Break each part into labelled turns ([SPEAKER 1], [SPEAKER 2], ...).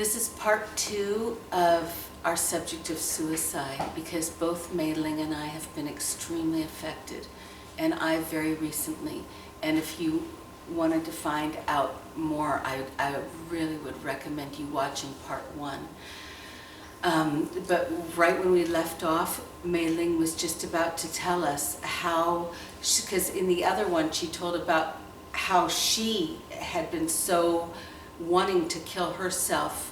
[SPEAKER 1] This is part 2 of our subject of suicide, because both Meiling and I have been extremely affected, and I very recently. And if you wanted to find out more, I really would recommend you watching part 1. But right when we left off, Meiling was just about to tell us how, because in the other one she told about how she had been so wanting to kill herself,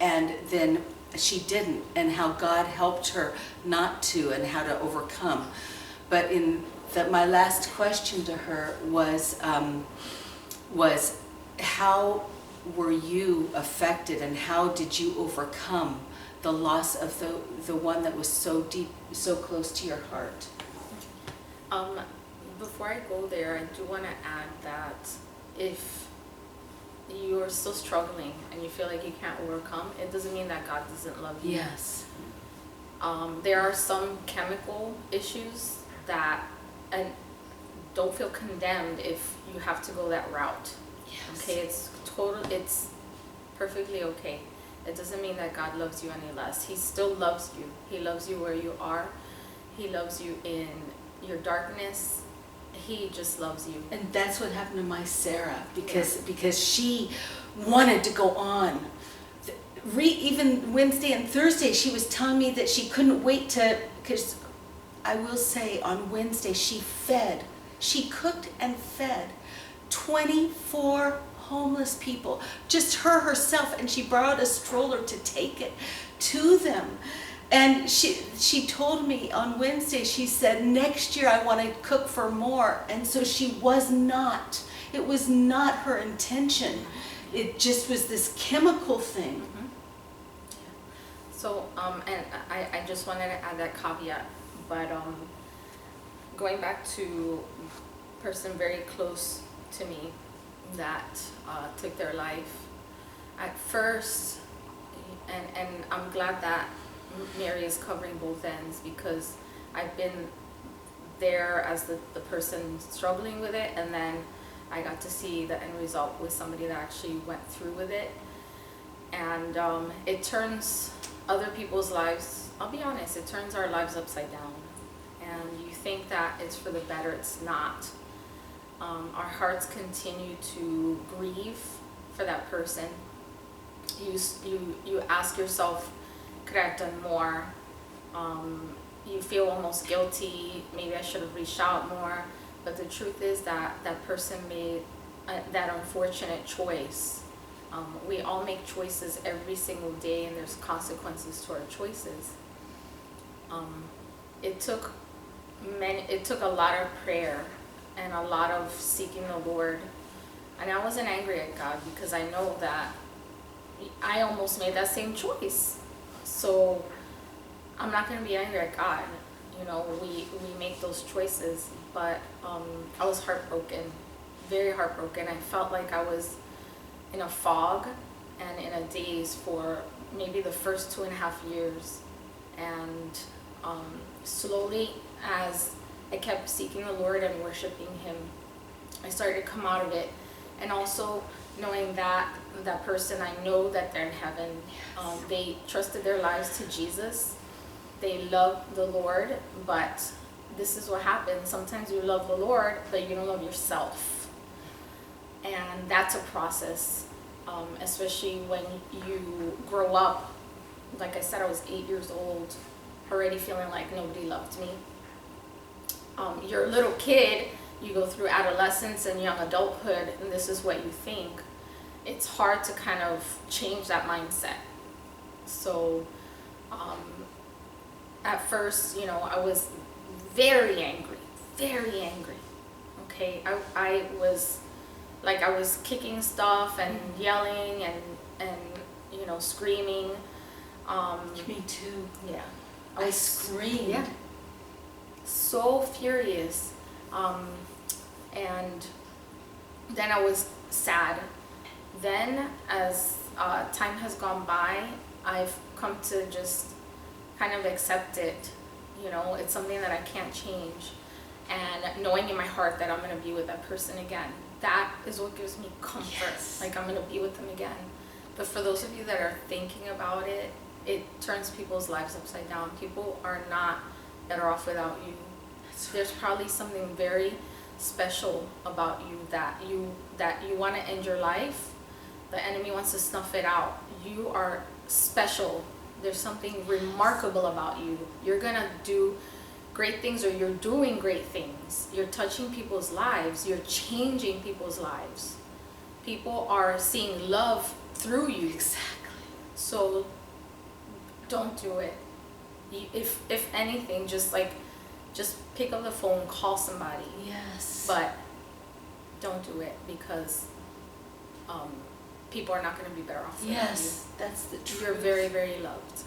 [SPEAKER 1] and then she didn't, and how God helped her not to, and how to overcome. But my last question to her was how were you affected, and how did you overcome the loss of the one that was so deep, so close to your heart?
[SPEAKER 2] Before I go there, I do want to add that if you're still struggling and you feel like you can't overcome, it doesn't mean that God doesn't love you.
[SPEAKER 1] Yes.
[SPEAKER 2] There are some chemical issues that, and don't feel condemned if you have to go that route.
[SPEAKER 1] Yes.
[SPEAKER 2] Okay, it's perfectly okay. It doesn't mean that God loves you any less. He still loves you. He loves you where you are. He loves you in your darkness. He just loves you.
[SPEAKER 1] And that's what happened to my Sarah, because she wanted to go on. Even Wednesday and Thursday, she was telling me that she couldn't wait to, because I will say on Wednesday she cooked and fed 24 homeless people, just herself, and she borrowed a stroller to take it to them. And she told me on Wednesday, she said, next year I want to cook for more. And so it was not her intention. It just was this chemical thing.
[SPEAKER 2] Mm-hmm. So, and I just wanted to add that caveat, but going back to a person very close to me that took their life at first, and I'm glad that Mary is covering both ends, because I've been there as the person struggling with it, and then I got to see the end result with somebody that actually went through with it. And it turns other people's lives, I'll be honest, it turns our lives upside down. And you think that it's for the better, it's not. Our hearts continue to grieve for that person. You ask yourself, could I have done more? You feel almost guilty, maybe I should have reached out more. But the truth is that that person made that unfortunate choice. We all make choices every single day, and there's consequences to our choices. It took a lot of prayer and a lot of seeking the Lord. And I wasn't angry at God, because I know that I almost made that same choice. So I'm not going to be angry at God. You know, we make those choices. But I was heartbroken, very heartbroken. I felt like I was in a fog and in a daze for maybe the first 2.5 years. And slowly, as I kept seeking the Lord and worshiping Him, I started to come out of it. And also knowing that that person, I know that they're in heaven. They trusted their lives to Jesus. They love the Lord, but this is what happens. Sometimes you love the Lord, but you don't love yourself. And that's a process, especially when you grow up. Like I said, I was 8 years old, already feeling like nobody loved me. You're a little kid, you go through adolescence and young adulthood, and this is what you think. It's hard to kind of change that mindset. So at first, you know, I was very angry, okay? I was like, I was kicking stuff and yelling and you know, screaming.
[SPEAKER 1] Me too.
[SPEAKER 2] Yeah.
[SPEAKER 1] I screamed.
[SPEAKER 2] Yeah. So furious. And then I was sad. Then as time has gone by, I've come to just kind of accept it. You know, it's something that I can't change. And knowing in my heart that I'm going to be with that person again, that is what gives me comfort.
[SPEAKER 1] Yes.
[SPEAKER 2] Like, I'm going to be with them again. But for those of you that are thinking about it, it turns people's lives upside down. People are not better off without you. There's probably something very special about you that you want to end your life. The enemy wants to snuff it out. You are special. There's something remarkable about you. You're gonna do great things, or you're doing great things. You're touching people's lives. You're changing people's lives. People are seeing love through you.
[SPEAKER 1] Exactly.
[SPEAKER 2] So don't do it. If anything, just pick up the phone, call somebody.
[SPEAKER 1] Yes.
[SPEAKER 2] But don't do it, because people are not going to be better off without
[SPEAKER 1] yes, that's the
[SPEAKER 2] you.
[SPEAKER 1] truth.
[SPEAKER 2] You're very, very loved.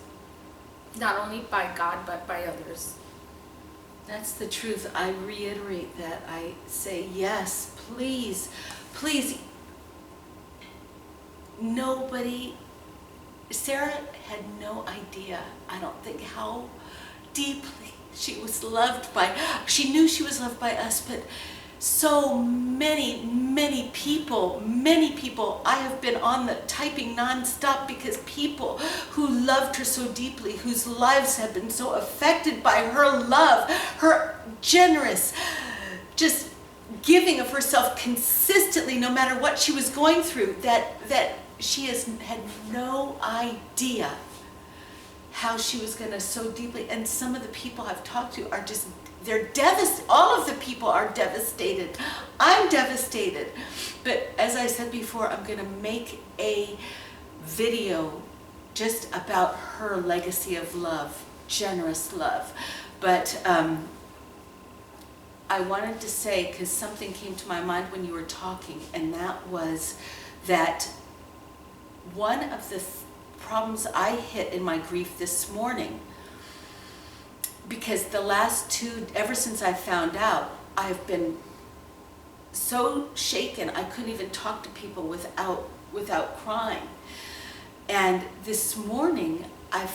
[SPEAKER 2] Not only by God, but by others.
[SPEAKER 1] That's the truth. I reiterate that. I say, yes, please, please. Sarah had no idea, I don't think, how deeply she was loved she knew she was loved by us, but so many people, I have been on the typing nonstop because people who loved her so deeply, whose lives have been so affected by her love, her generous, just giving of herself consistently, no matter what she was going through, that she has had no idea how she was going to so deeply. And some of the people I've talked to are just, they're devastated. All of the people are devastated. I'm devastated. But as I said before, I'm going to make a video just about her legacy of love, generous love. But I wanted to say, because something came to my mind when you were talking, and that was that one of the problems I hit in my grief this morning, because the last two, ever since I found out, I've been so shaken I couldn't even talk to people without crying. And this morning I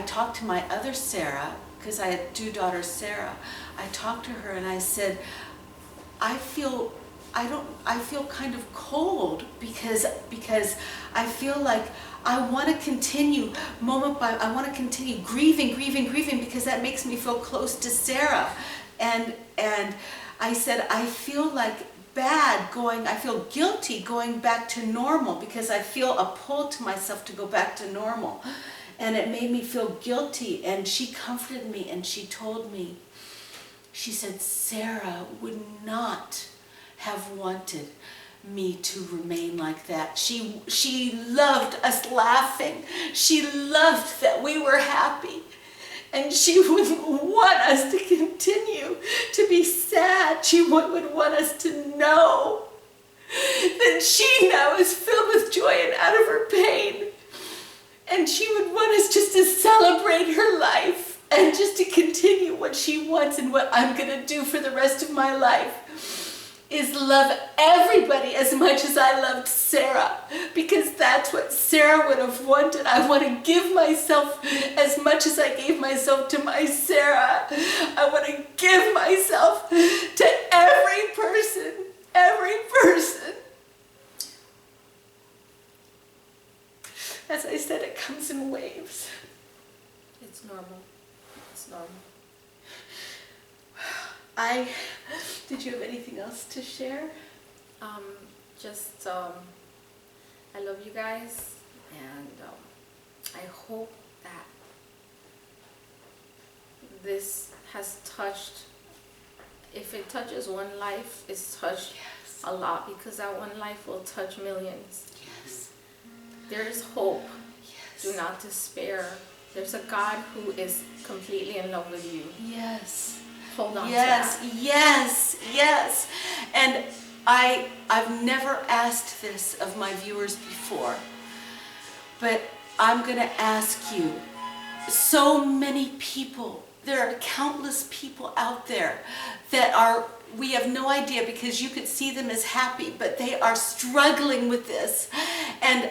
[SPEAKER 1] talked to my other Sarah, because I had two daughters, Sarah. I talked to her and I said, I feel kind of cold because I feel like I want to continue I want to continue grieving because that makes me feel close to Sarah. And I said, I feel like I feel guilty going back to normal because I feel a pull to myself to go back to normal. And it made me feel guilty. And she comforted me and she told me, she said, Sarah would not have wanted me to remain like that. She loved us laughing. She loved that we were happy. And she wouldn't want us to continue to be sad. She would want us to know that she now is filled with joy and out of her pain. And she would want us just to celebrate her life and just to continue what she wants. And what I'm going to do for the rest of my life is love everybody as much as I loved Sarah, because that's what Sarah would have wanted. I want to give myself as much as I gave myself to my Sarah. I want to give myself to every person. As I said, it comes in waves.
[SPEAKER 2] It's normal. It's normal.
[SPEAKER 1] Did you have anything else to share?
[SPEAKER 2] I love you guys, and I hope that this has touched, if it touches one life, it's touched a lot, because that one life will touch millions.
[SPEAKER 1] Yes.
[SPEAKER 2] There is hope.
[SPEAKER 1] Yes.
[SPEAKER 2] Do not despair. There's a God who is completely in love with you.
[SPEAKER 1] Yes.
[SPEAKER 2] Hold on to
[SPEAKER 1] that. Yes. And I've never asked this of my viewers before, but I'm going to ask you. So many people, there are countless people out there that we have no idea, because you could see them as happy, but they are struggling with this. And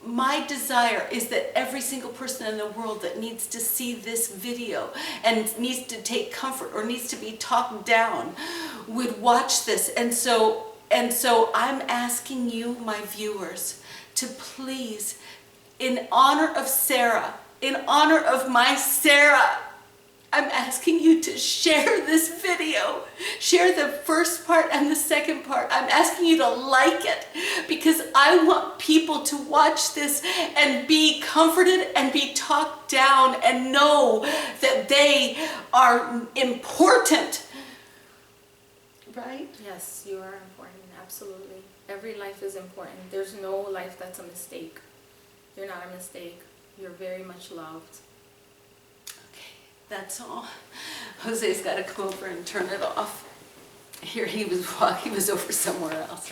[SPEAKER 1] my desire is that every single person in the world that needs to see this video and needs to take comfort or needs to be talked down would watch this. And so I'm asking you, my viewers, to please, in honor of Sarah, in honor of my Sarah, I'm asking you to share this video. Share the first part and the second part. I'm asking you to like it because I want people to watch this and be comforted and be talked down and know that they are important. Right?
[SPEAKER 2] Yes, you are important, absolutely. Every life is important. There's no life that's a mistake. You're not a mistake. You're very much loved.
[SPEAKER 1] That's all. Jose's got to come over and turn it off. Here he was walking, he was over somewhere else.